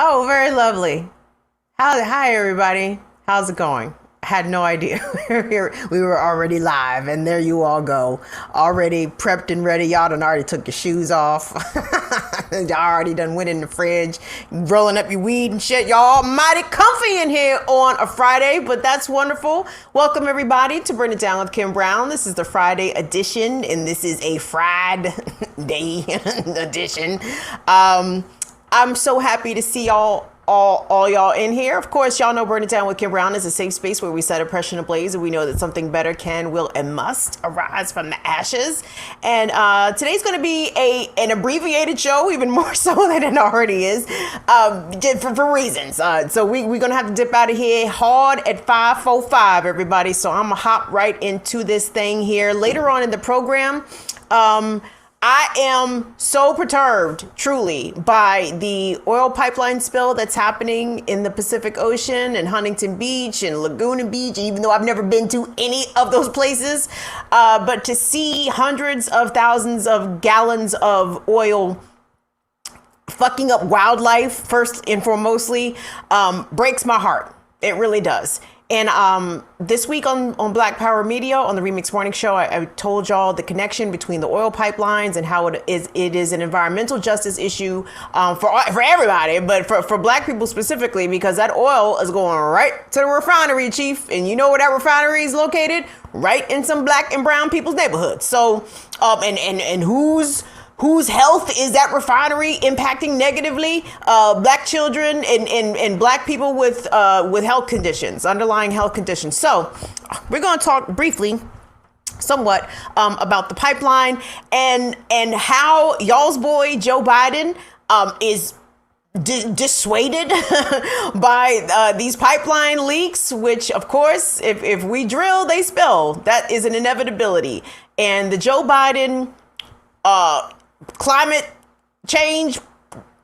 Oh, very lovely. Hi, everybody. How's it going? I had no idea. We were already live, and there you all go. Already prepped and ready. Y'all done already took your shoes off. Y'all already done went in the fridge, rolling up your weed and shit. Y'all mighty comfy in here on a Friday, but that's wonderful. Welcome, everybody, to Bring It Down with Kim Brown. This is the Friday edition, and this is a Friday edition. I'm so happy to see all y'all in here. Of course, y'all know Burn It Down with Kim Brown is a safe space where we set oppression ablaze, and we know that something better can, will, and must arise from the ashes. And today's going to be an abbreviated show, even more so than it already is, for reasons. So we're going to have to dip out of here hard at 5:45, everybody. So I'm going to hop right into this thing here. Later on in the program, I am so perturbed, truly, by the oil pipeline spill that's happening in the Pacific Ocean and Huntington Beach and Laguna Beach, even though I've never been to any of those places. But to see hundreds of thousands of gallons of oil fucking up wildlife, first and foremostly, breaks my heart. It really does. And this week on Black Power Media, on the Remix Morning Show, I told y'all the connection between the oil pipelines and how it is an environmental justice issue for everybody, but for Black people specifically, because that oil is going right to the refinery, Chief. And you know where that refinery is located? Right in some Black and brown people's neighborhoods. So, and whose health is that refinery impacting negatively? Black children and Black people with health conditions, underlying health conditions. So we're going to talk briefly, somewhat, about the pipeline and how y'all's boy Joe Biden is dissuaded by these pipeline leaks, which, of course, if we drill, they spill. That is an inevitability. And the Joe Biden climate change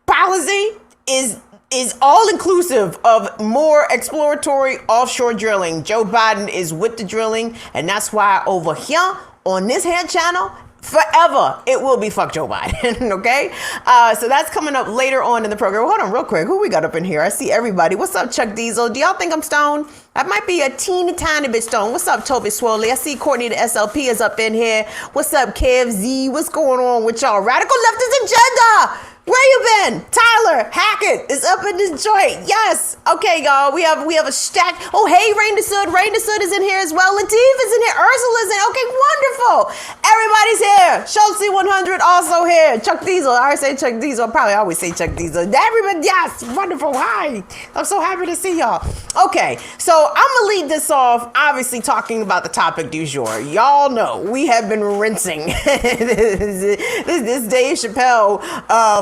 policy is all inclusive of more exploratory offshore drilling. Joe Biden is with the drilling, and that's why over here on this head channel, forever it will be fuck Joe Biden. Okay, so that's coming up later on in the program. Hold on real quick, who we got up in here? I see everybody. What's up, Chuck Diesel? Do y'all think I'm stoned? I might be a teeny tiny bit stoned. What's up, Toby Swoley? I see Courtney the SLP is up in here. What's up, Kev Z? What's going on with y'all? Radical leftist agenda. Where you been? Tyler Hackett is up in this joint. Yes. Okay, y'all. We have a stack. Oh, hey, Rain the Sud. Rain the Sud is in here as well. Latif is in here. Ursula's in. Okay, wonderful. Everybody's here. Schultzy 100 also here. Chuck Diesel. I always say Chuck Diesel. I probably always say Chuck Diesel. Everybody, yes. Wonderful. Hi. I'm so happy to see y'all. Okay, so I'm going to lead this off, obviously talking about the topic du jour. Y'all know we have been rinsing this Dave Chappelle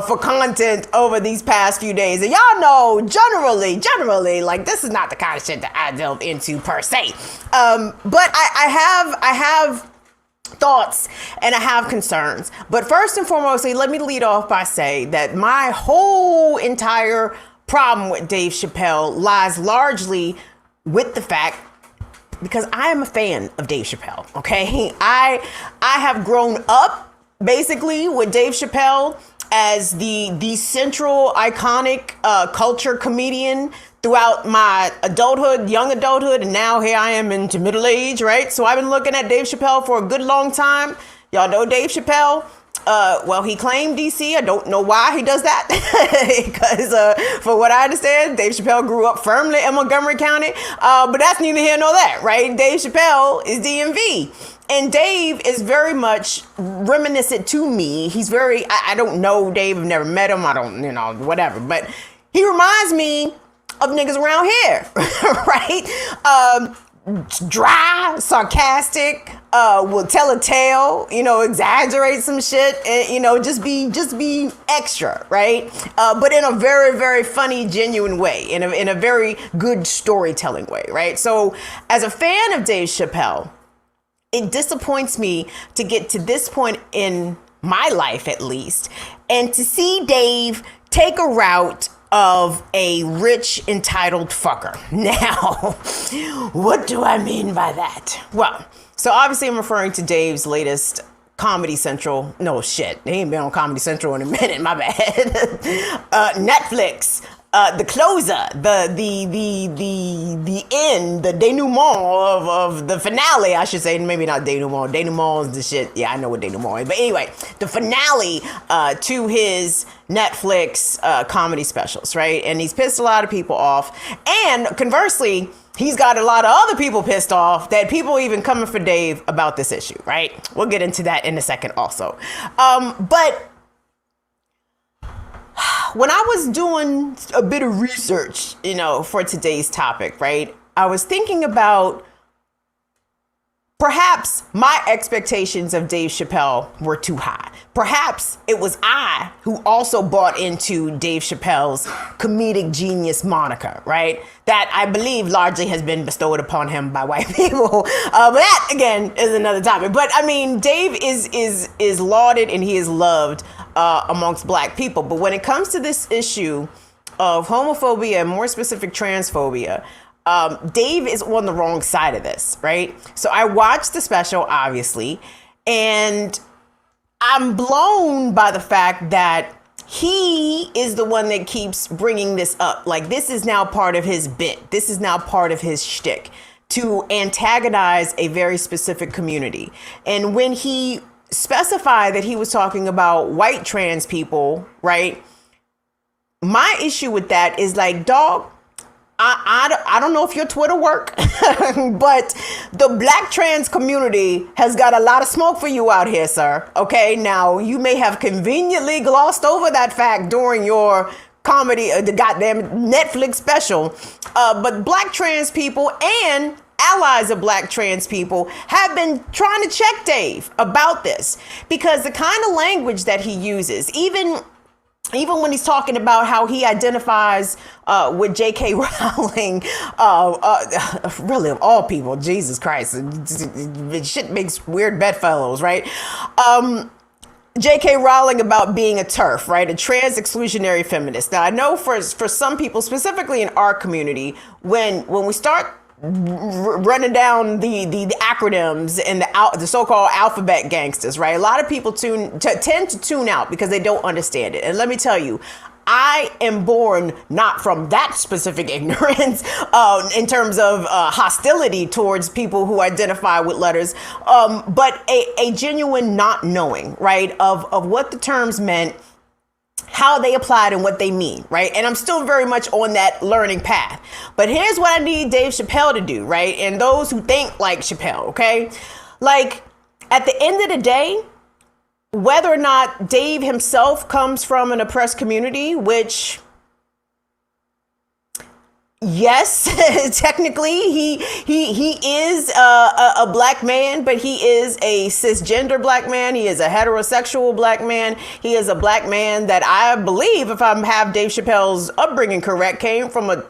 for content over these past few days. And y'all know generally, like, this is not the kind of shit that I delve into per se. But I have thoughts and I have concerns. But first and foremost, let me lead off by saying that my whole entire problem with Dave Chappelle lies largely with the fact, because I am a fan of Dave Chappelle. Okay, I have grown up basically with Dave Chappelle as the central iconic culture comedian throughout my adulthood, young adulthood, and now here I am into middle age, right? So I've been looking at Dave Chappelle for a good long time. Y'all know Dave Chappelle. Well, he claimed DC. I don't know why he does that. Because for what I understand, Dave Chappelle grew up firmly in Montgomery County. But that's neither here nor there, right? Dave Chappelle is DMV. And Dave is very much reminiscent to me. He's very, I don't know Dave. I've never met him. I don't, whatever. But he reminds me of niggas around here, right? Dry, sarcastic, will tell a tale, exaggerate some shit, and, just be extra, right? But in a very, very funny, genuine way, in a very good storytelling way, right? So as a fan of Dave Chappelle, it disappoints me to get to this point in my life, at least, and to see Dave take a route of a rich, entitled fucker. Now, what do I mean by that? Well, so obviously I'm referring to Dave's latest Comedy Central. No shit, they ain't been on Comedy Central in a minute, my bad. Netflix the closer, the end, the denouement of the finale, I should say. Maybe not denouement. Denouement is the shit. Yeah, I know what denouement is. But anyway, the finale to his Netflix comedy specials, right? And he's pissed a lot of people off. And conversely, he's got a lot of other people pissed off, that people even coming for Dave about this issue, right? We'll get into that in a second also. But when I was doing a bit of research, for today's topic, right, I was thinking about perhaps my expectations of Dave Chappelle were too high. Perhaps it was I who also bought into Dave Chappelle's comedic genius moniker, right? That I believe largely has been bestowed upon him by white people. But that, again, is another topic. But I mean, Dave is lauded and he is loved amongst black people. But when it comes to this issue of homophobia and more specific transphobia, Dave is on the wrong side of this, right? So I watched the special, obviously, and I'm blown by the fact that he is the one that keeps bringing this up. Like, this is now part of his bit. This is now part of his shtick to antagonize a very specific community. And when he specified that he was talking about white trans people, right? My issue with that is like, dog, I don't know if your Twitter work, but the black trans community has got a lot of smoke for you out here, sir. Okay, now you may have conveniently glossed over that fact during your comedy, the goddamn Netflix special, but black trans people and allies of black trans people have been trying to check Dave about this, because the kind of language that he uses, even when he's talking about how he identifies with J.K. Rowling, really of all people, Jesus Christ, shit makes weird bedfellows, right? J.K. Rowling about being a TERF, right? A trans exclusionary feminist. Now, I know for some people, specifically in our community, when we start running down the acronyms and the so-called alphabet gangsters, right? A lot of people tend to tune out because they don't understand it. And let me tell you, I am born not from that specific ignorance in terms of hostility towards people who identify with letters, but a genuine not knowing, right, of what the terms meant, how they applied and what they mean, right? And I'm still very much on that learning path. But here's what I need Dave Chappelle to do, right? And those who think like Chapelle, okay? Like, at the end of the day, whether or not Dave himself comes from an oppressed community, which, yes, technically he is a black man, but he is a cisgender black man. He is a heterosexual black man. He is a black man that I believe, if I have Dave Chappelle's upbringing correct, came from a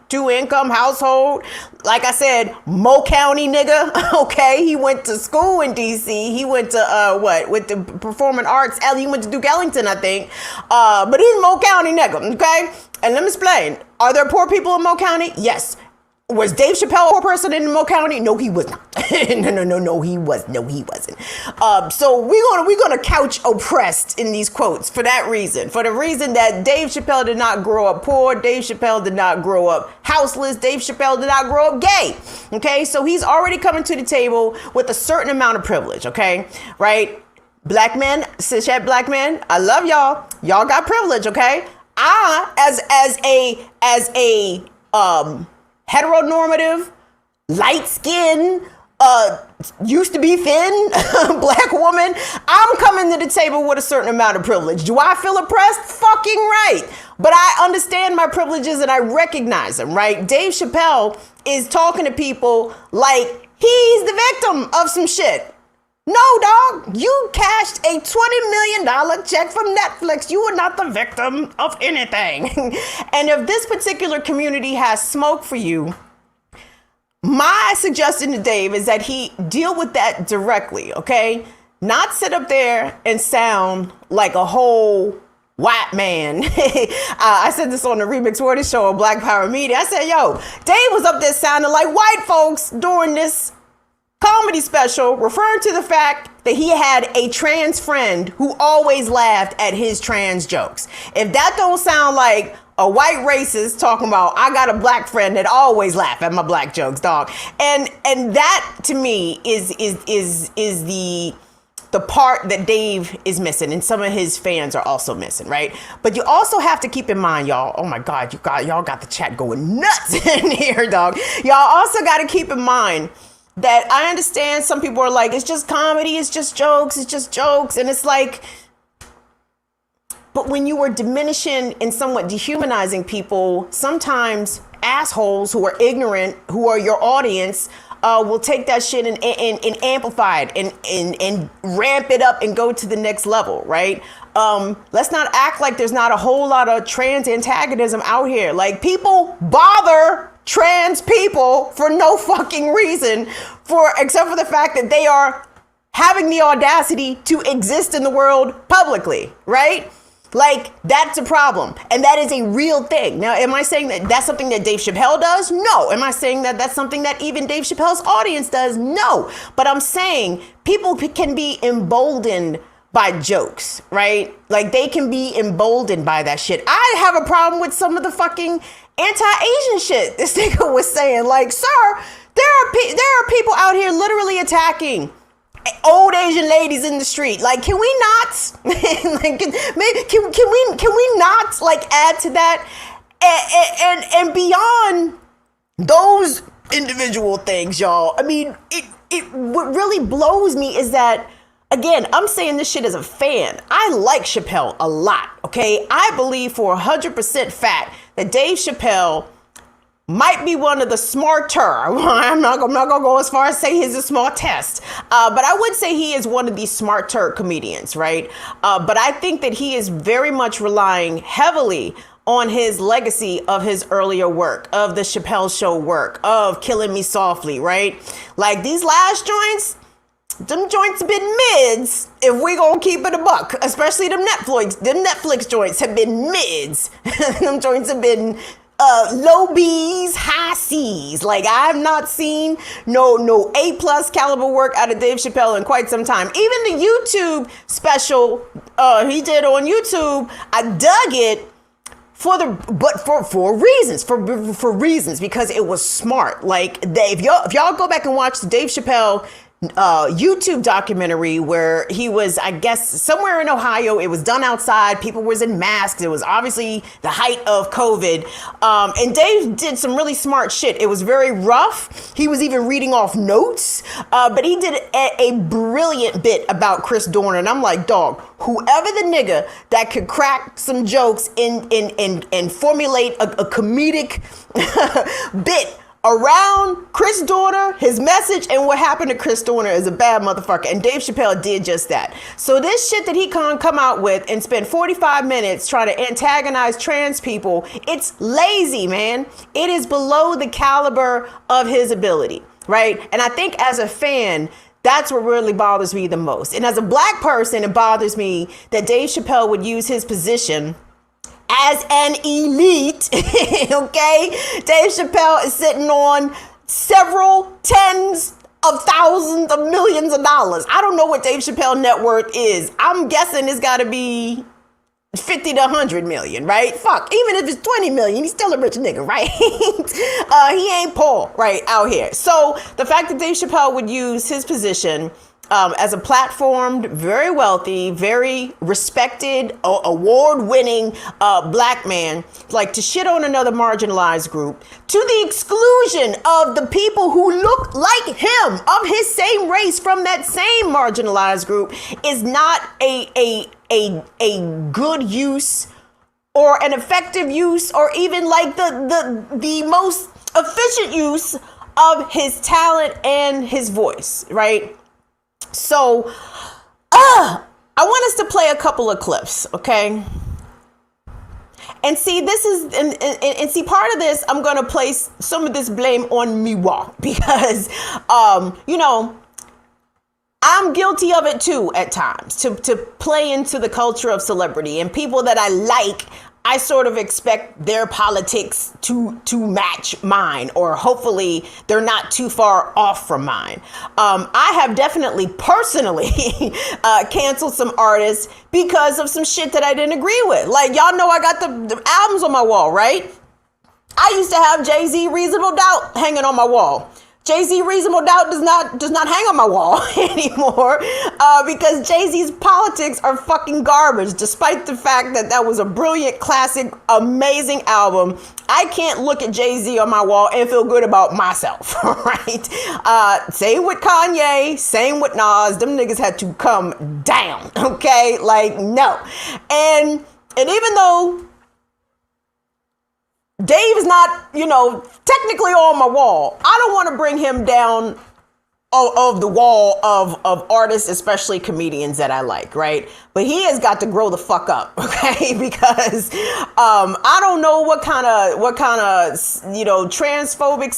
two income household. Like I said, Mo County nigga. Okay, he went to school in DC. He went to with the performing arts. He went to Duke Ellington, I think. But he's Mo County nigga. Okay, and let me explain. Are there poor people in Mo County? Yes. Was Dave Chappelle a poor person in Mo County? No, he was not. No, he wasn't. So we're gonna couch oppressed in these quotes for that reason. For the reason that Dave Chappelle did not grow up poor. Dave Chappelle did not grow up houseless. Dave Chappelle did not grow up gay. Okay, so he's already coming to the table with a certain amount of privilege. Okay, right? Black men, cishet black men, I love y'all. Y'all got privilege. Okay, I as a heteronormative, light-skinned, used to be thin black woman, I'm coming to the table with a certain amount of privilege. Do I feel oppressed? Fucking right. But I understand my privileges and I recognize them, right? Dave Chappelle is talking to people like he's the victim of some shit. No, dog, you cashed a $20 million check from Netflix. You were not the victim of anything. And if this particular community has smoke for you, my suggestion to Dave is that he deal with that directly, okay? Not sit up there and sound like a whole white man. I said this on the Remix Worthy Show on Black Power Media. I said, yo, Dave was up there sounding like white folks during this comedy special, referring to the fact that he had a trans friend who always laughed at his trans jokes. If that don't sound like a white racist talking about, I got a black friend that always laugh at my black jokes, dog. And that to me is the part that Dave is missing, and some of his fans are also missing, right? But you also have to keep in mind, y'all, oh my God, y'all got the chat going nuts in here, dog. Y'all also got to keep in mind that I understand some people are like, it's just comedy, it's just jokes. And it's like, but when you are diminishing and somewhat dehumanizing people, sometimes assholes who are ignorant, who are your audience, will take that shit and amplify it and ramp it up and go to the next level, right? Let's not act like there's not a whole lot of trans antagonism out here. Like, people bother trans people for no fucking reason, except for the fact that they are having the audacity to exist in the world publicly, right? Like, that's a problem. And that is a real thing. Now, am I saying that that's something that Dave Chappelle does? No. Am I saying that that's something that even Dave Chappelle's audience does? No. But I'm saying people can be emboldened by jokes, right? Like, they can be emboldened by that shit. I have a problem with some of the fucking anti-Asian shit this nigga was saying. Like, sir, there are people out here literally attacking old Asian ladies in the street. Like, can we not? Like, can we not like add to that? And beyond those individual things, y'all. I mean, what really blows me is that, again, I'm saying this shit as a fan. I like Chapelle a lot. Okay, I believe for 100% fact that Dave Chapelle might be one of the smarter. I'm not gonna go as far as say he's a smartest, but I would say he is one of the smarter comedians, right? But I think that he is very much relying heavily on his legacy of his earlier work, of the Chappelle Show work, of Killing Me Softly, right? Like, these last joints, them joints have been mids, if we gonna keep it a buck. Especially them Netflix joints have been mids. Them joints have been low B's, high C's. Like, I have not seen no A+ caliber work out of Dave Chappelle in quite some time. Even the YouTube special he did on YouTube, I dug it for reasons, because it was smart. Like, if y'all go back and watch the Dave Chappelle YouTube documentary, where he was, I guess, somewhere in Ohio. It was done outside. People was in masks. It was obviously the height of COVID. And Dave did some really smart shit. It was very rough. He was even reading off notes. But he did a brilliant bit about Chris Dorner. And I'm like, dog, whoever the nigga that could crack some jokes and formulate a comedic bit around Chris Dorner, his message, and what happened to Chris Dorner is a bad motherfucker. And Dave Chappelle did just that. So this shit that he can come out with and spend 45 minutes trying to antagonize trans people, it's lazy, man. It is below the caliber of his ability, right? And I think as a fan, that's what really bothers me the most. And as a black person, it bothers me that Dave Chappelle would use his position as an elite, okay? Dave Chappelle is sitting on several tens of thousands of millions of dollars. I don't know what Dave Chappelle net worth is. I'm guessing it's got to be 50 to 100 million, right? Fuck, even if it's 20 million, he's still a rich nigga, right? He ain't poor, right, out here. So the fact that Dave Chappelle would use his position as a platformed, very wealthy, very respected, award-winning black man, like, to shit on another marginalized group to the exclusion of the people who look like him, of his same race, from that same marginalized group, is not a good use or an effective use, or even like the most efficient use of his talent and his voice, right? So, I want us to play a couple of clips, okay? And see, this is, and see, part of this, I'm going to place some of this blame on Miwa, because, you know, I'm guilty of it too at times, to play into the culture of celebrity, and people that I like, I sort of expect their politics to match mine, or hopefully they're not too far off from mine. I have definitely personally canceled some artists because of some shit that I didn't agree with. Like, y'all know I got the albums on my wall, right? I used to have Jay-Z Reasonable Doubt hanging on my wall. Jay-Z Reasonable Doubt does not hang on my wall anymore because Jay-Z's politics are fucking garbage, despite the fact that that was a brilliant, classic, amazing album. I can't look at Jay-Z on my wall and feel good about myself, right? Same with Kanye, same with Nas. Them niggas had to come down, okay? Like, no. And even though Dave is not, technically on my wall, I don't want to bring him down of the wall of artists, especially comedians that I like, right? But he has got to grow the fuck up, okay? Because I don't know what kind of transphobic,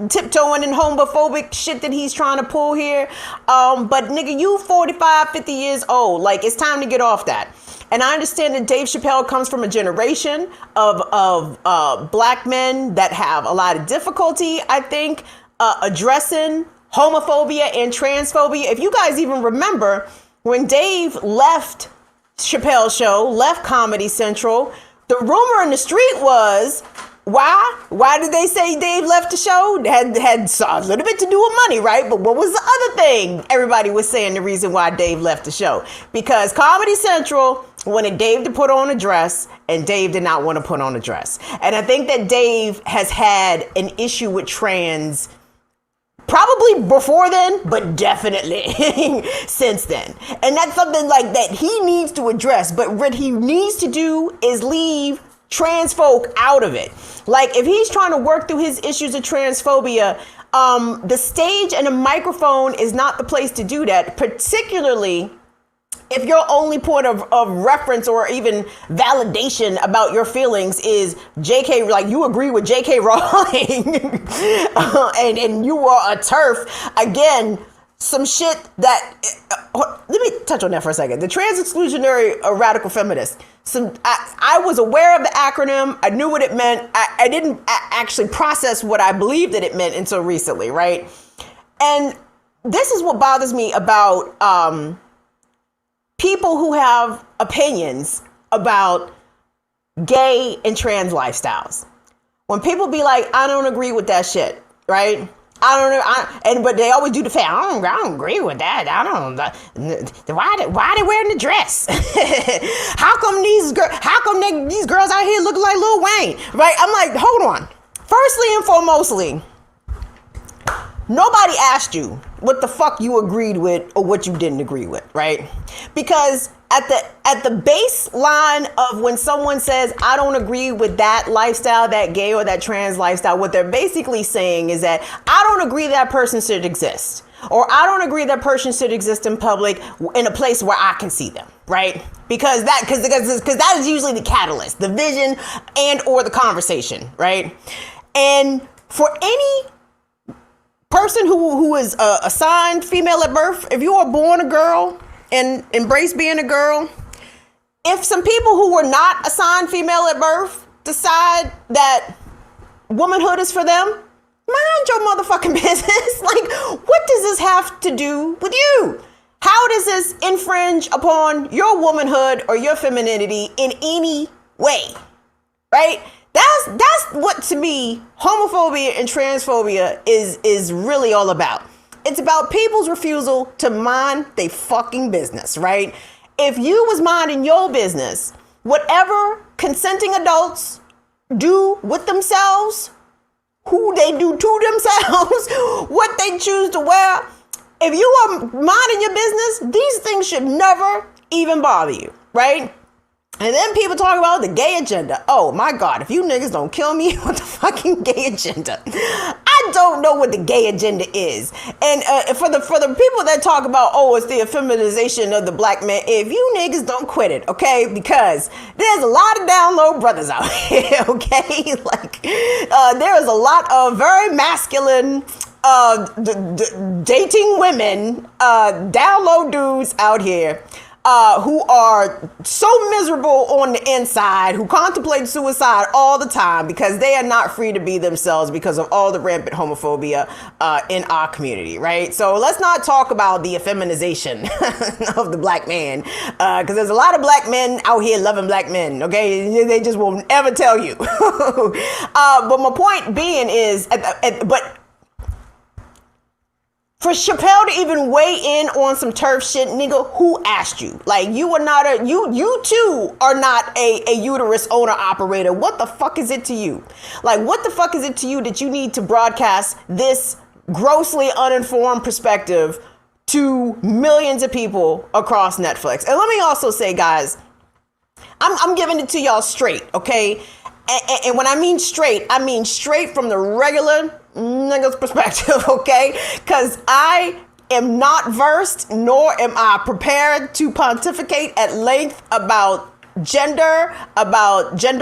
tiptoeing and homophobic shit that he's trying to pull here. But nigga, you 45, 50 years old. Like, it's time to get off that. And I understand that Dave Chappelle comes from a generation of black men that have a lot of difficulty, I think, addressing homophobia and transphobia. If you guys even remember, when Dave left Chappelle's show, left Comedy Central, the rumor in the street was, why did they say Dave left the show? Had a little bit to do with money, right? But what was the other thing everybody was saying the reason why Dave left the show? Because Comedy Central wanted Dave to put on a dress, and Dave did not want to put on a dress. And I think that Dave has had an issue with trans probably before then, but definitely since then. And that's something like that he needs to address. But what he needs to do is leave trans folk out of it. Like, if he's trying to work through his issues of transphobia, the stage and a microphone is not the place to do that, particularly if your only point of reference or even validation about your feelings is JK, like you agree with JK Rowling and you are a TERF. Again, some shit that, let me touch on that for a second. The trans exclusionary radical feminist. I was aware of the acronym. I knew what it meant. I didn't actually process what I believed that it meant until recently, right? And this is what bothers me about people who have opinions about gay and trans lifestyles. When people be like, I don't agree with that shit, right? I don't know, but they always do the fact, I don't agree with that. I don't. Why they wearing the dress? How come these girls out here look like Lil Wayne, right? I'm like, hold on. Firstly and foremostly, nobody asked you what the fuck you agreed with or what you didn't agree with, right? Because at the baseline of when someone says, I don't agree with that lifestyle, that gay or that trans lifestyle, what they're basically saying is that I don't agree that person should exist. Or I don't agree that person should exist in public in a place where I can see them, right? Because that is usually the catalyst, the vision and or the conversation, right? And for any person who is assigned female at birth, if you are born a girl and embrace being a girl, if some people who were not assigned female at birth decide that womanhood is for them, mind your motherfucking business. Like, what does this have to do with you? How does this infringe upon your womanhood or your femininity in any way? Right? That's what, to me, homophobia and transphobia is really all about. It's about people's refusal to mind their fucking business, right? If you was minding your business, whatever consenting adults do with themselves, who they do to themselves, what they choose to wear, if you are minding your business, these things should never even bother you, right? And then people talk about the gay agenda. Oh my God, if you niggas don't kill me with the fucking gay agenda. I don't know what the gay agenda is. And for the people that talk about, oh, it's the effeminization of the black man, if you niggas don't quit it, okay? Because there's a lot of down low brothers out here, okay? Like, there is a lot of very masculine dating women, down low dudes out here. who are so miserable on the inside, who contemplate suicide all the time because they are not free to be themselves because of all the rampant homophobia in our community, right? So let's not talk about the effeminization of the black man, because there's a lot of black men out here loving black men, okay? They just will never tell you. But my point being is, but for Chappelle to even weigh in on some TERF shit, nigga, who asked you? Like, you are not you too are not a uterus owner operator. What the fuck is it to you? Like, what the fuck is it to you that you need to broadcast this grossly uninformed perspective to millions of people across Netflix? And let me also say, guys, I'm giving it to y'all straight, okay? And when I mean straight from the regular nigga's perspective, okay? Because I am not versed, nor am I prepared to pontificate at length about gender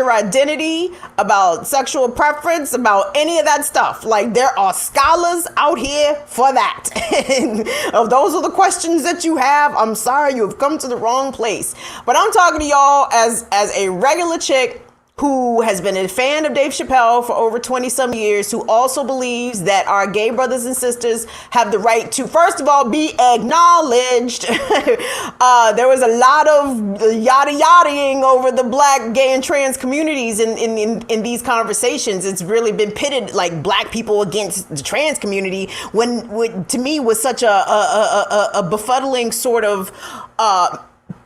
identity, about sexual preference, about any of that stuff. Like, there are scholars out here for that. And if those are the questions that you have, I'm sorry, you have come to the wrong place. But I'm talking to y'all as a regular chick who has been a fan of Dave Chappelle for over 20 some years, who also believes that our gay brothers and sisters have the right to, first of all, be acknowledged. There was a lot of yada-yadaing over the black, gay, and trans communities in these conversations. It's really been pitted like black people against the trans community, when to me was such a befuddling sort of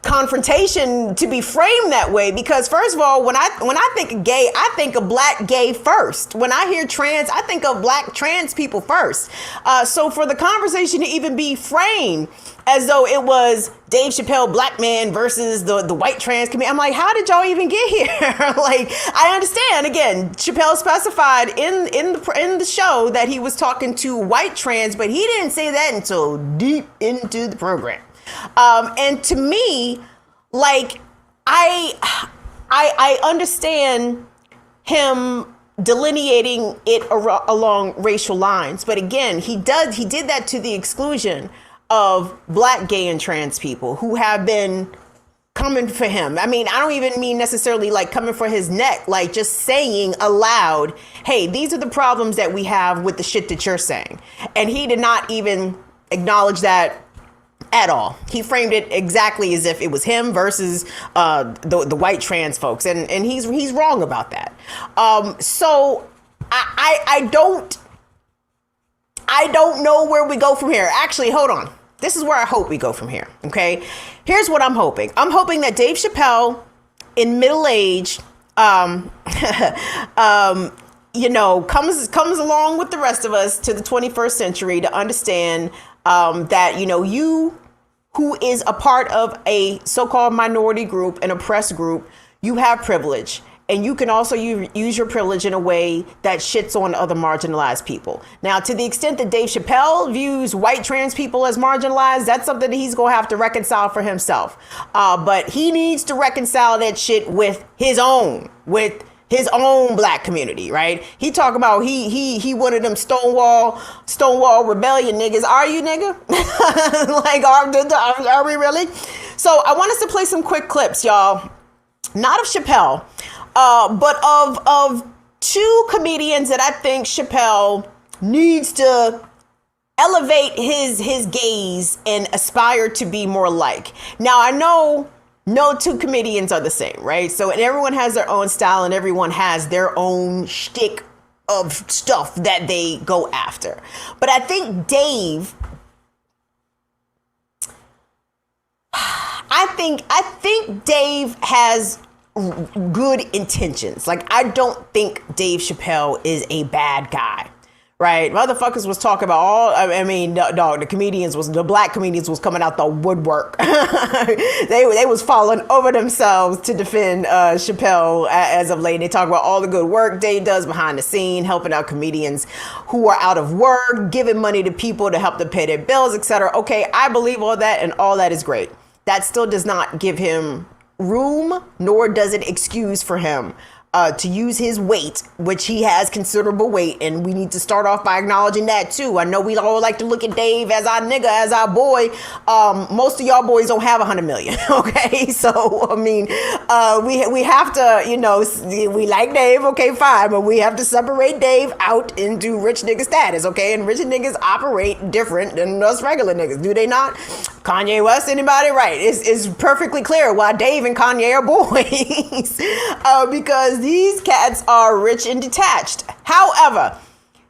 confrontation to be framed that way. Because first of all, when I think of gay, I think of black gay first. When I hear trans, I think of black trans people first. So for the conversation to even be framed as though it was Dave Chappelle, black man, versus the white trans community, I'm like, how did y'all even get here? Like, I understand, again, Chappelle specified in the show that he was talking to white trans, but he didn't say that until deep into the program. And to me, like, I understand him delineating it along racial lines, but again, he did that to the exclusion of black, gay, and trans people who have been coming for him. I mean, I don't even mean necessarily like coming for his neck, like just saying aloud, hey, these are the problems that we have with the shit that you're saying. And he did not even acknowledge that at all. He framed it exactly as if it was him versus the white trans folks, and he's wrong about that. So I don't know where we go from here. Actually, hold on. This is where I hope we go from here. Okay, here's what I'm hoping. I'm hoping that Dave Chappelle, in middle age, comes along with the rest of us to the 21st century to understand that, you who is a part of a so-called minority group, an oppressed group, you have privilege. And you can also use your privilege in a way that shits on other marginalized people. Now, to the extent that Dave Chappelle views white trans people as marginalized, that's something that he's going to have to reconcile for himself. But he needs to reconcile that shit with his own black community, right? He talk about he one of them Stonewall rebellion niggas. Are you, nigga? Like, are we really? So I want us to play some quick clips, y'all. Not of Chappelle, but of two comedians that I think Chappelle needs to elevate his gaze and aspire to be more like. Now, I know no two comedians are the same, right? So, and everyone has their own style and everyone has their own shtick of stuff that they go after. But I think Dave, I think Dave has good intentions. Like, I don't think Dave Chappelle is a bad guy. Right, motherfuckers was talking about the black comedians was coming out the woodwork. they was falling over themselves to defend Chappelle as of late. They talk about all the good work Dave does behind the scene, helping out comedians who are out of work, giving money to people to help them pay their bills, etc. Okay, I believe all that, and all that is great. That still does not give him room, nor does it excuse for him to use his weight, which he has considerable weight, and we need to start off by acknowledging that too. I know we all like to look at Dave as our nigga, as our boy. Most of y'all boys don't have 100 million, okay? So I mean, we have to, you know, we like Dave, okay, fine, but we have to separate Dave out into rich nigga status, okay? And rich niggas operate different than us regular niggas, do they not? Kanye West, anybody? Right? It's perfectly clear why Dave and Kanye are boys, because these cats are rich and detached. However,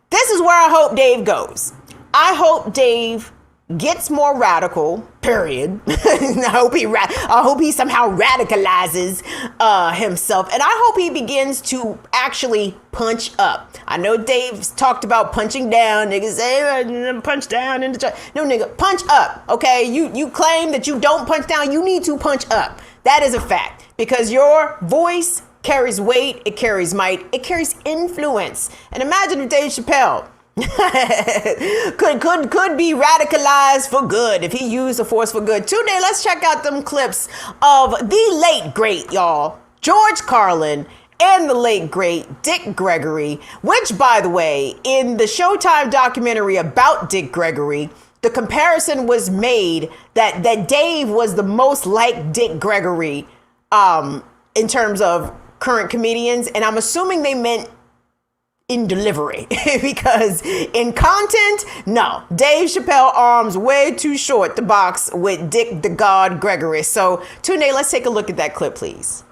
this is where I hope Dave goes. I hope Dave gets more radical, period. I hope he somehow radicalizes himself. And I hope he begins to actually punch up. I know Dave's talked about punching down. Niggas say, punch down in the church. No, nigga, punch up, okay? You claim that you don't punch down. You need to punch up. That is a fact. Because your voice carries weight, it carries might, it carries influence. And imagine if Dave Chappelle could be radicalized for good if he used the force for good. Today, let's check out them clips of the late great, y'all, George Carlin and the late great Dick Gregory, which, by the way, in the Showtime documentary about Dick Gregory, the comparison was made that Dave was the most like Dick Gregory in terms of current comedians, and I'm assuming they meant in delivery because in content, no, Dave Chappelle arms way too short to box with Dick the God Gregory. So Tunde, let's take a look at that clip, please.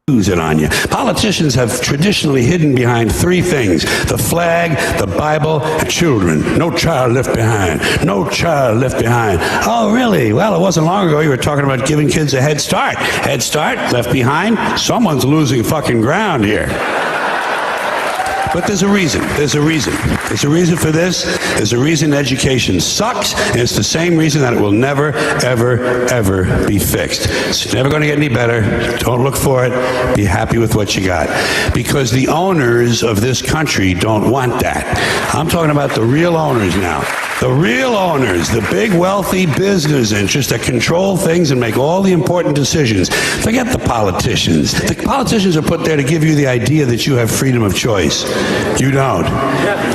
Use it on you. Politicians have traditionally hidden behind three things: the flag, the Bible, and children. No child left behind. No child left behind. Oh, really? Well, it wasn't long ago you were talking about giving kids a head start. Head start, left behind? Someone's losing fucking ground here. But there's a reason. There's a reason. There's a reason for this. There's a reason education sucks, and it's the same reason that it will never, ever, ever be fixed. It's never going to get any better. Don't look for it. Be happy with what you got. Because the owners of this country don't want that. I'm talking about the real owners now. The real owners, the big wealthy business interests that control things and make all the important decisions. Forget the politicians. The politicians are put there to give you the idea that you have freedom of choice. You don't.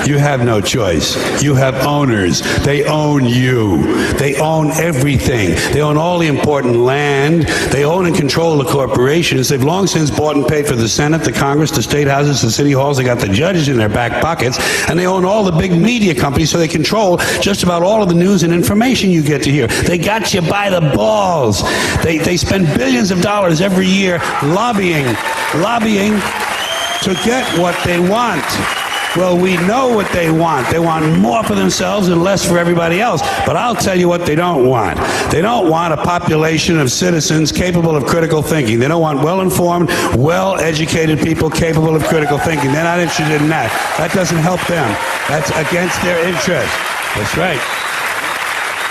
You have no choice. You have owners. They own you. They own everything. They own all the important land. They own and control the corporations. They've long since bought and paid for the Senate, the Congress, the state houses, the city halls. They got the judges in their back pockets. And they own all the big media companies, so they control just about all of the news and information you get to hear. They got you by the balls. They spend billions of dollars every year lobbying to get what they want. Well, we know what they want. They want more for themselves and less for everybody else. But I'll tell you what they don't want. They don't want a population of citizens capable of critical thinking. They don't want well-informed, well-educated people capable of critical thinking. They're not interested in that. That doesn't help them. That's against their interest. That's right.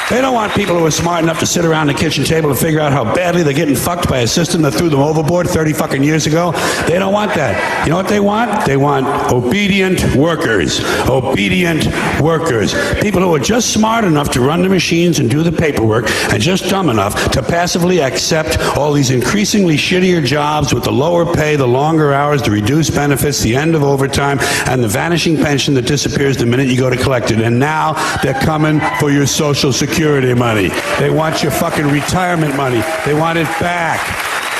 They don't want people who are smart enough to sit around the kitchen table and figure out how badly they're getting fucked by a system that threw them overboard 30 fucking years ago. They don't want that. You know what they want? They want obedient workers. Obedient workers. People who are just smart enough to run the machines and do the paperwork and just dumb enough to passively accept all these increasingly shittier jobs with the lower pay, the longer hours, the reduced benefits, the end of overtime, and the vanishing pension that disappears the minute you go to collect it. And now they're coming for your Social Security money. They want your fucking retirement money. They want it back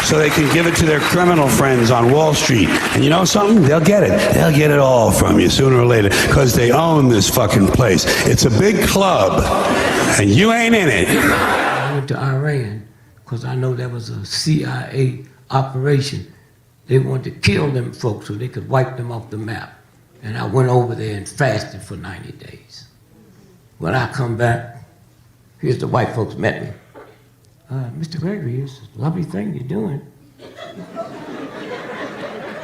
so they can give it to their criminal friends on Wall Street. And you know something? They'll get it. They'll get it all from you sooner or later because they own this fucking place. It's a big club and you ain't in it. I went to Iran because I know that was a CIA operation. They wanted to kill them folks so they could wipe them off the map. And I went over there and fasted for 90 days. When I come back, here's the white folks met me. Mr. Gregory, it's a lovely thing you're doing.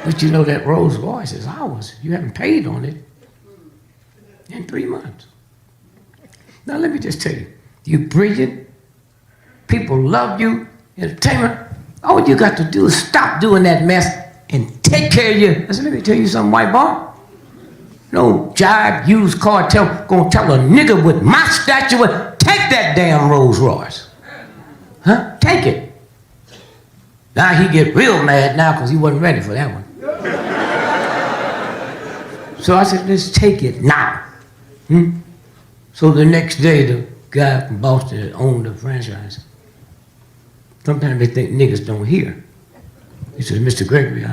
But you know that Rolls Royce is ours. You haven't paid on it in 3 months. Now let me just tell you, you're brilliant. People love you. Entertainment. All you got to do is stop doing that mess and take care of you. I said, let me tell you something, white boy. No jive, used cartel, gonna tell a nigga with my stature, take that damn Rolls Royce. Huh? Take it. Now he get real mad now because he wasn't ready for that one. So I said, let's take it now. So the next day, the guy from Boston that owned the franchise, sometimes they think niggas don't hear. He said, Mr. Gregory,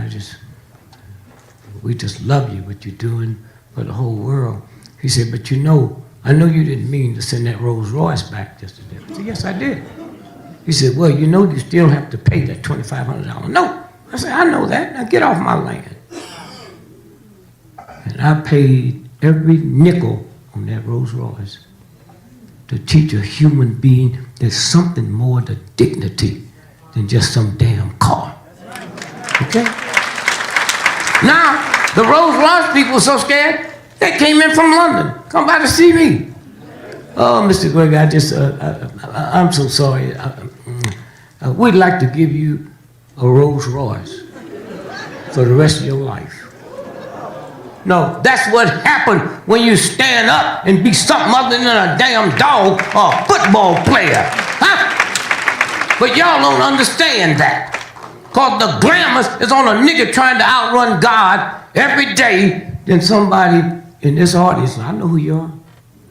we just love you, what you're doing for the whole world. He said, but you know, I know you didn't mean to send that Rolls Royce back yesterday. I said, yes, I did. He said, well, you know you still have to pay that $2,500 note. I said, I know that. Now get off my land. And I paid every nickel on that Rolls Royce to teach a human being there's something more to dignity than just some damn car. Okay? Now, the Rolls Royce people were so scared, they came in from London, come by to see me. Oh, Mr. Greg, I'm so sorry. We'd like to give you a Rolls Royce for the rest of your life. No, that's what happened when you stand up and be something other than a damn dog or a football player, huh? But y'all don't understand that. Because the glamour is on a nigga trying to outrun God every day than somebody in this audience. I know who you are.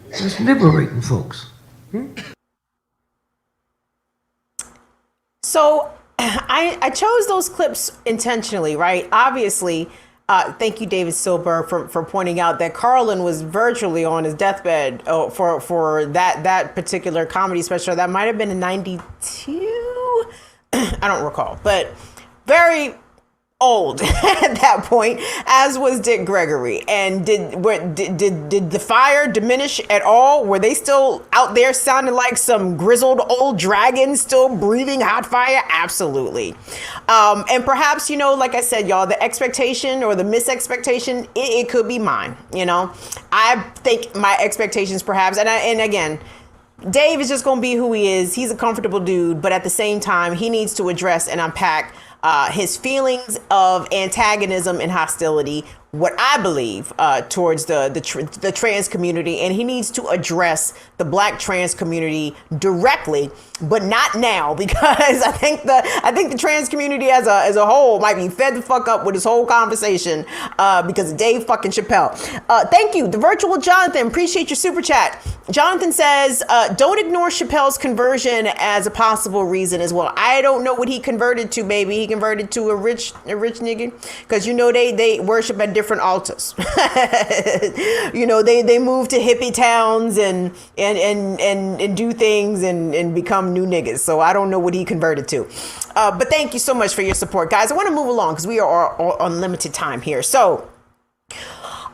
It's liberating folks. So I chose those clips intentionally, right? Obviously, thank you, David Silber, for pointing out that Carlin was virtually on his deathbed for that particular comedy special. That might have been in '92. I don't recall, but very old at that point, as was Dick Gregory. And did the fire diminish at all? Were they still out there sounding like some grizzled old dragons still breathing hot fire? Absolutely. And perhaps, like I said, y'all, the expectation or the misexpectation, it could be mine. I think my expectations perhaps, and again, Dave is just going to be who he is. He's a comfortable dude, but at the same time, he needs to address and unpack his feelings of antagonism and hostility, what I believe towards the trans community, and he needs to address the Black trans community directly, but not now, because I think the trans community as a whole might be fed the fuck up with this whole conversation because of Dave fucking Chappelle. Thank you, the virtual Jonathan. Appreciate your super chat. Jonathan says, don't ignore Chappelle's conversion as a possible reason as well. I don't know what he converted to, baby. He converted to a rich nigga, because they worship at different altars. They move to hippie towns and do things and become new niggas. So I don't know what he converted to. But thank you so much for your support, guys. I want to move along because we are on limited time here. So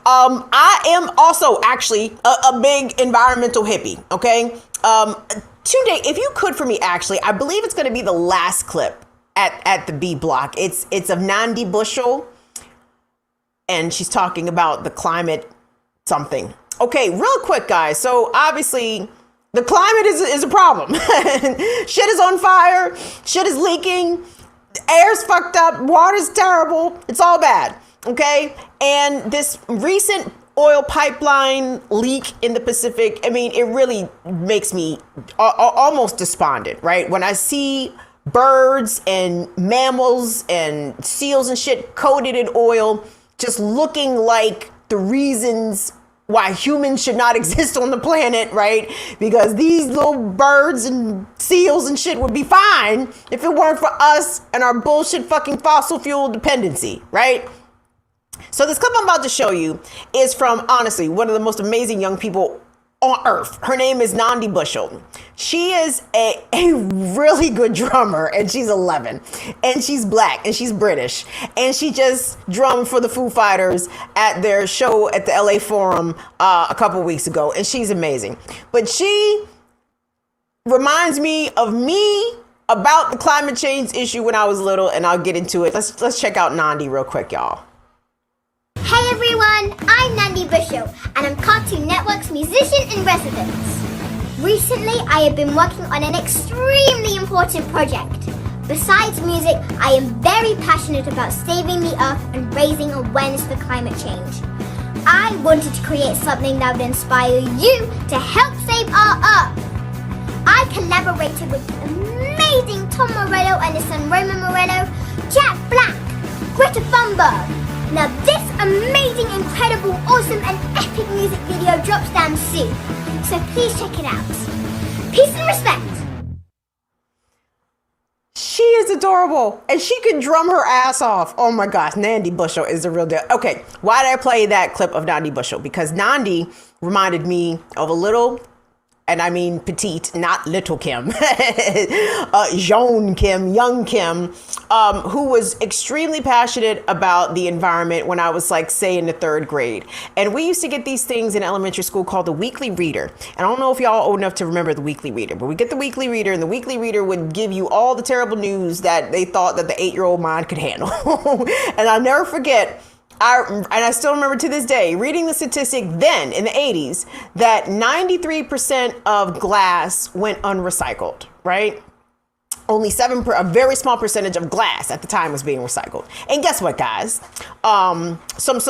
I am also actually a big environmental hippie. Okay. Today, if you could for me, actually, I believe it's going to be the last clip at the B block. It's of Nandi Bushell, and she's talking about the climate something. Okay, real quick, guys. So obviously the climate is a problem. Shit is on fire. Shit is leaking. The air's fucked up. Water's terrible. It's all bad. Okay. And this recent oil pipeline leak in the Pacific, I mean, it really makes me almost despondent, right? When I see birds and mammals and seals and shit coated in oil, just looking like the reasons why humans should not exist on the planet, right? Because these little birds and seals and shit would be fine if it weren't for us and our bullshit fucking fossil fuel dependency, right? So this clip I'm about to show you is from, honestly, one of the most amazing young people on earth. Her name is Nandi Bushell. She is a really good drummer, and she's 11, and she's Black, and she's British, and she just drummed for the Foo Fighters at their show at the LA Forum a couple weeks ago, and she's amazing. But she reminds me of me about the climate change issue when I was little, and I'll get into it. Let's check out Nandi real quick, y'all. Hey everyone, I'm Nandi Bushell, and I'm Cartoon Network's musician in residence. Recently, I have been working on an extremely important project. Besides music, I am very passionate about saving the earth and raising awareness for climate change. I wanted to create something that would inspire you to help save our earth. I collaborated with the amazing Tom Morello and his son Roman Morello, Jack Black, Greta Thunberg, Now this amazing, incredible, awesome and epic music video drops down soon, so please check it out. Peace and respect. She is adorable, and she can drum her ass off. Oh my gosh, Nandi Bushell is the real deal. Okay, why did I play that clip of Nandi Bushell? Because Nandi reminded me of a little, and I mean petite, not little Kim, Jean Kim, young Kim, who was extremely passionate about the environment when I was like, say, in the 3rd grade. And we used to get these things in elementary school called the Weekly Reader. And I don't know if y'all are old enough to remember the Weekly Reader, but we get the Weekly Reader, and the Weekly Reader would give you all the terrible news that they thought that the 8-year-old mind could handle. And I'll never forget, I still remember to this day, reading the statistic then in the 80s that 93% of glass went unrecycled, right? Only a very small percentage of glass at the time was being recycled. And guess what, guys? Some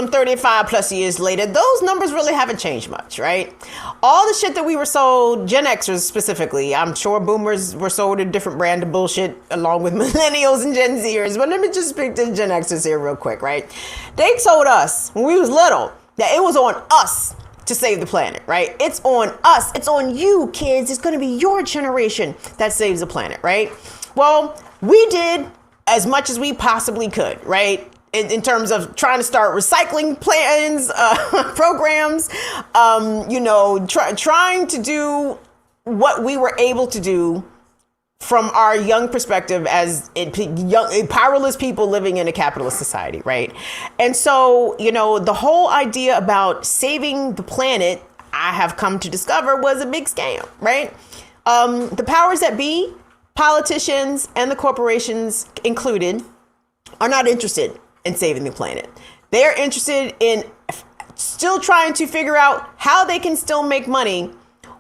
35 plus years later, those numbers really haven't changed much, right? All the shit that we were sold, Gen Xers specifically, I'm sure boomers were sold a different brand of bullshit along with millennials and Gen Zers, but let me just speak to Gen Xers here real quick, right? They told us when we was little that it was on us to save the planet, right? It's on us. It's on you, kids. It's going to be your generation that saves the planet, right? Well, we did as much as we possibly could, right? In terms of trying to start recycling plans, programs, trying to do what we were able to do from our young perspective as young, powerless people living in a capitalist society, right? And so, the whole idea about saving the planet, I have come to discover, was a big scam, right? The powers that be, politicians and the corporations included, are not interested in saving the planet. They're interested in still trying to figure out how they can still make money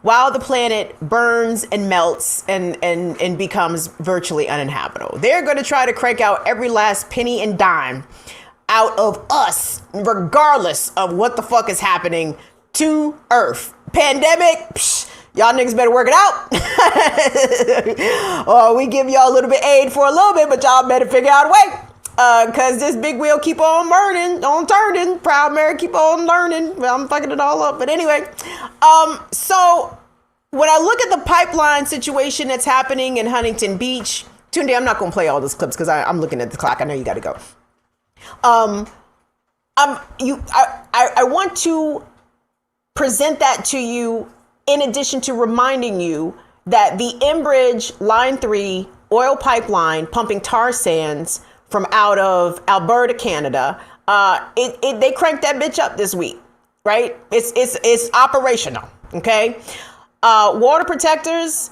while the planet burns and melts and becomes virtually uninhabitable. They're going to try to crank out every last penny and dime out of us, regardless of what the fuck is happening to Earth. Pandemic, y'all niggas better work it out. Or we give y'all a little bit aid for a little bit, but y'all better figure out a way. Cause this big wheel keep on turning. Proud Mary keep on learning. Well, I'm fucking it all up. But anyway, so when I look at the pipeline situation that's happening in Huntington Beach, Tunde, I'm not gonna play all those clips because I'm looking at the clock. I know you got to go. I want to present that to you in addition to reminding you that the Enbridge Line 3 oil pipeline pumping tar sands from out of Alberta, Canada, they cranked that bitch up this week, right? It's operational, okay? Water protectors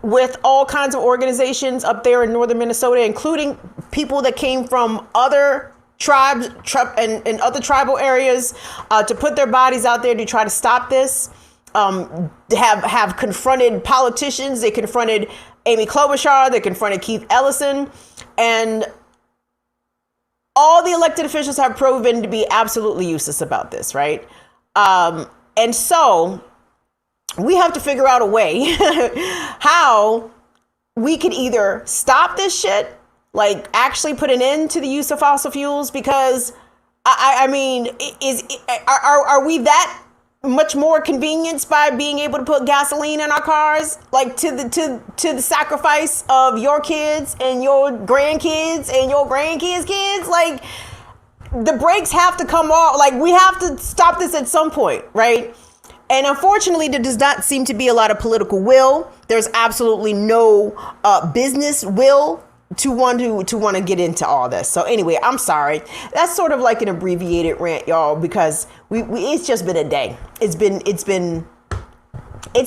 with all kinds of organizations up there in northern Minnesota, including people that came from other tribes and other tribal areas to put their bodies out there to try to stop this, have confronted politicians. They confronted Amy Klobuchar. They confronted Keith Ellison. And all the elected officials have proven to be absolutely useless about this, right? And so we have to figure out a way how we can either stop this shit, like actually put an end to the use of fossil fuels, because I mean, are we that much more convenienced by being able to put gasoline in our cars, like to the sacrifice of your kids and your grandkids and your grandkids' kids? Like, the brakes have to come off. Like, we have to stop this at some point, right? And unfortunately, there does not seem to be a lot of political will. There's absolutely no business will to want to get into all this. So anyway, I'm sorry. That's sort of like an abbreviated rant, y'all, because it's just been a day. It's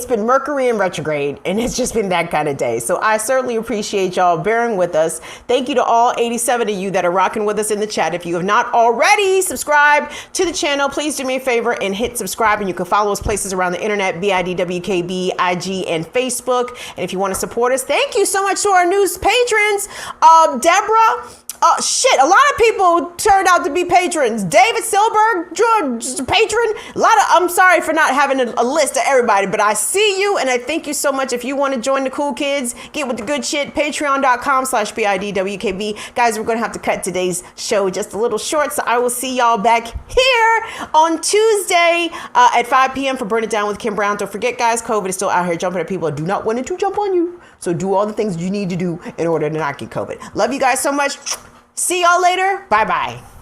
been Mercury in retrograde, and it's just been that kind of day. So I certainly appreciate y'all bearing with us. Thank you to all 87 of you that are rocking with us in the chat. If you have not already subscribed to the channel, please do me a favor and hit subscribe. And you can follow us places around the internet, BIDWKB, IG, and Facebook. And if you want to support us, thank you so much to our new patrons. Deborah, Oh shit! A lot of people turned out to be patrons. David Silberg, just a patron. I'm sorry for not having a list of everybody, but I see you and I thank you so much. If you want to join the cool kids, get with the good shit. Patreon.com/BIDWKB. Guys, we're gonna have to cut today's show just a little short, so I will see y'all back here on Tuesday at 5 p.m. for Burn It Down with Kim Brown. Don't forget, guys, COVID is still out here jumping at people who do not want it to jump on you. So do all the things you need to do in order to not get COVID. Love you guys so much. See y'all later. Bye-bye.